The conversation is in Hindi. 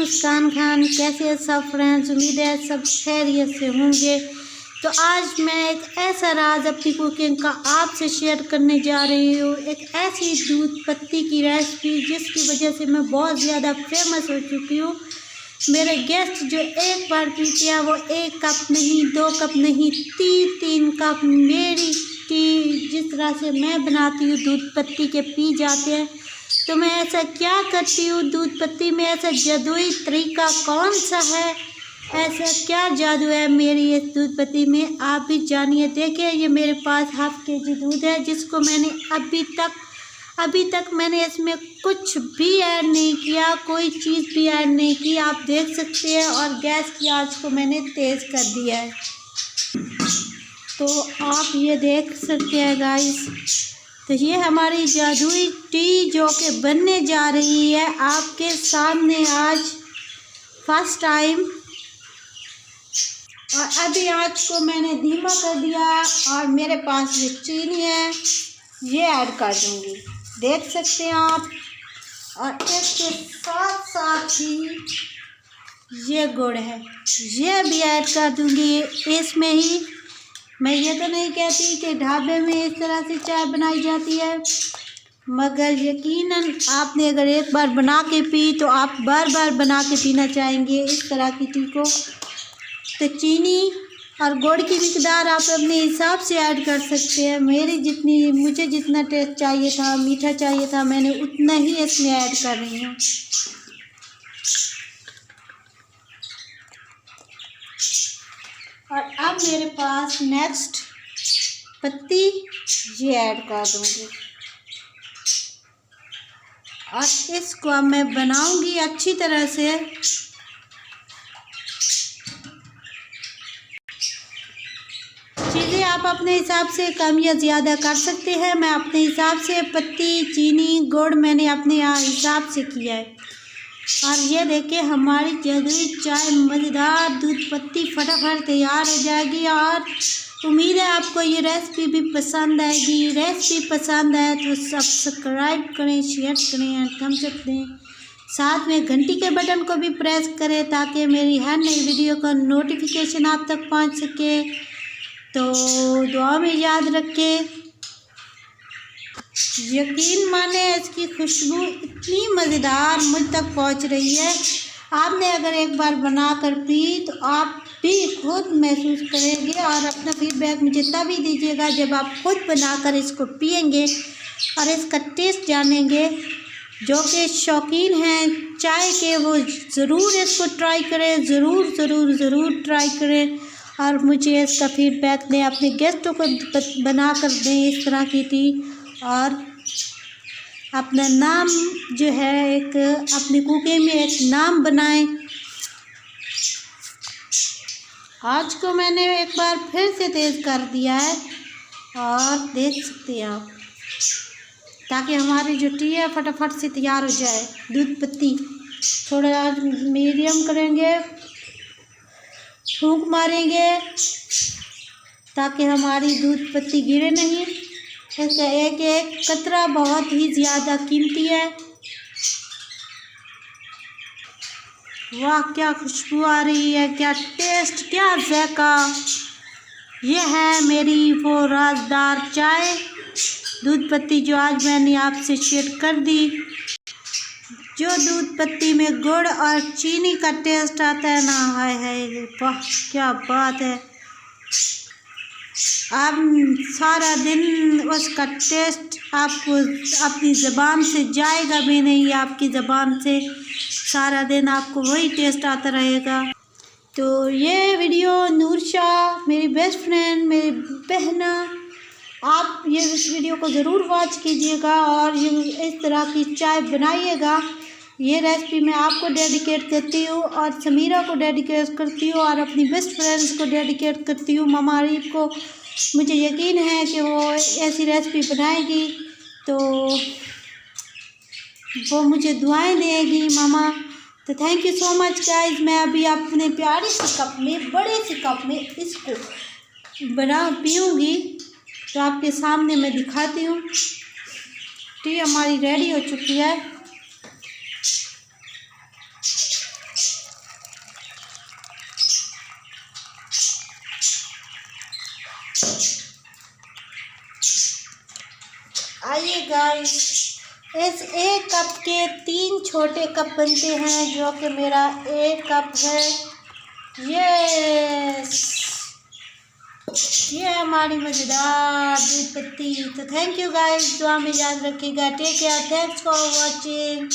मुस्कान खान। कैसे हैं सब फ्रेंड्स? उम्मीद है सब खैरियत से होंगे। तो आज मैं एक ऐसा राज अपनी कुकिंग का आपसे शेयर करने जा रही हूँ। एक ऐसी दूध पत्ती की रेसिपी जिसकी वजह से मैं बहुत ज़्यादा फेमस हो चुकी हूँ। मेरे गेस्ट जो एक बार पीते हैं वो 1 कप नहीं, 2 कप नहीं, 3 कप मेरी टी जिस तरह से मैं बनाती हूँ दूध पत्ती के पी जाते हैं। तो मैं ऐसा क्या करती हूँ दूध पत्ती में? ऐसा जादुई तरीका कौन सा है? ऐसा क्या जादू है मेरी इस दूध पत्ती में? आप भी जानिए। देखिए, ये मेरे पास ½ kg दूध है जिसको मैंने अभी तक मैंने इसमें कुछ भी ऐड नहीं किया, कोई चीज़ भी ऐड नहीं की। आप देख सकते हैं। और गैस की आंच को मैंने तेज़ कर दिया है। तो आप ये देख सकते हैं गाइस। तो ये हमारी जादुई टी जो कि बनने जा रही है आपके सामने आज फर्स्ट टाइम। और अभी आँच को मैंने धीमा कर दिया और मेरे पास ये चीनी है, ये ऐड कर दूँगी। देख सकते हैं आप। और इसके साथ साथ ही ये गुड़ है, ये भी ऐड कर दूँगी इसमें ही। मैं ये तो नहीं कहती कि ढाबे में इस तरह से चाय बनाई जाती है, मगर यकीनन आपने अगर एक बार बना के पी तो आप बार बार बना के पीना चाहेंगे इस तरह की टी को। तो चीनी और गुड़ की मिकदार आप अपने हिसाब से ऐड कर सकते हैं। मुझे जितना टेस्ट चाहिए था, मीठा चाहिए था, मैंने उतना ही इसमें ऐड कर रही हूँ। और अब मेरे पास नेक्स्ट पत्ती ये ऐड कर दूँगी। और इसको अब मैं बनाऊँगी अच्छी तरह से। चीज़ें आप अपने हिसाब से कम या ज़्यादा कर सकते हैं। मैं अपने हिसाब से पत्ती, चीनी, गुड़ मैंने अपने हिसाब से किया है। और ये देखिए हमारी जादुई चाय मज़ेदार दूध पत्ती फटाफट तैयार हो जाएगी। और उम्मीद है आपको ये रेसिपी भी पसंद आएगी। रेसिपी पसंद आए तो सब्सक्राइब करें, शेयर करें और थम्स अप दें। साथ में घंटी के बटन को भी प्रेस करें ताकि मेरी हर नई वीडियो का नोटिफिकेशन आप तक पहुंच सके। तो दुआ में याद रखें। यकीन माने इसकी खुशबू इतनी मज़ेदार मुझ तक पहुंच रही है। आपने अगर एक बार बनाकर पी तो आप भी खुद महसूस करेंगे। और अपना फीडबैक मुझे तभी दीजिएगा जब आप खुद बनाकर इसको पिएंगे और इसका टेस्ट जानेंगे। जो कि शौकीन हैं चाय के वो ज़रूर इसको ट्राई करें, ज़रूर ट्राई करें और मुझे इसका फीडबैक दें। अपने गेस्टों को बनाकर दें इस तरह की टी। और अपना नाम जो है एक अपनी कुकिंग में एक नाम बनाएं। आज को मैंने एक बार फिर से तेज़ कर दिया है और देख सकते हैं आप, ताकि हमारी जो टी है फटाफट से तैयार हो जाए। दूध पत्ती थोड़ा आज मीडियम करेंगे, फूंक मारेंगे ताकि हमारी दूध पत्ती गिरे नहीं। इसका एक एक कतरा बहुत ही ज़्यादा कीमती है। वाह क्या खुशबू आ रही है, क्या टेस्ट, क्या ज़ायका। ये है मेरी वो राजदार चाय दूध पत्ती जो आज मैंने आपसे शेयर कर दी। जो दूध पत्ती में गुड़ और चीनी का टेस्ट आता है ना, हाय हाय वाह क्या बात है। आप सारा दिन उसका टेस्ट आपको अपनी ज़बान से जाएगा भी नहीं। आपकी ज़बान से सारा दिन आपको वही टेस्ट आता रहेगा। तो ये वीडियो नूरशा मेरी बेस्ट फ्रेंड, मेरी बहना, आप ये इस वीडियो को ज़रूर वॉच कीजिएगा और ये इस तरह की चाय बनाइएगा। ये रेसिपी मैं आपको डेडिकेट करती हूँ और समीरा को डेडिकेट करती हूँ और अपनी बेस्ट फ्रेंड्स को डेडिकेट करती हूँ। मामा आरिफ को मुझे यकीन है कि वो ऐसी रेसिपी बनाएगी तो वो मुझे दुआएं देगी मामा। तो thank you so much guys. मैं अभी अपने प्यारे से कप में, बड़े से कप में इसको पीऊँगी। तो आपके सामने मैं दिखाती हूँ। टी हमारी रेडी हो चुकी है। आइए गाइस, इस एक कप के 3 छोटे कप बनते हैं, जो कि मेरा 1 कप है। ये हमारी मज़ेदार दूध पत्ती। तो थैंक यू गाइस, दुआ में याद रखिएगा। Take care, thanks for watching.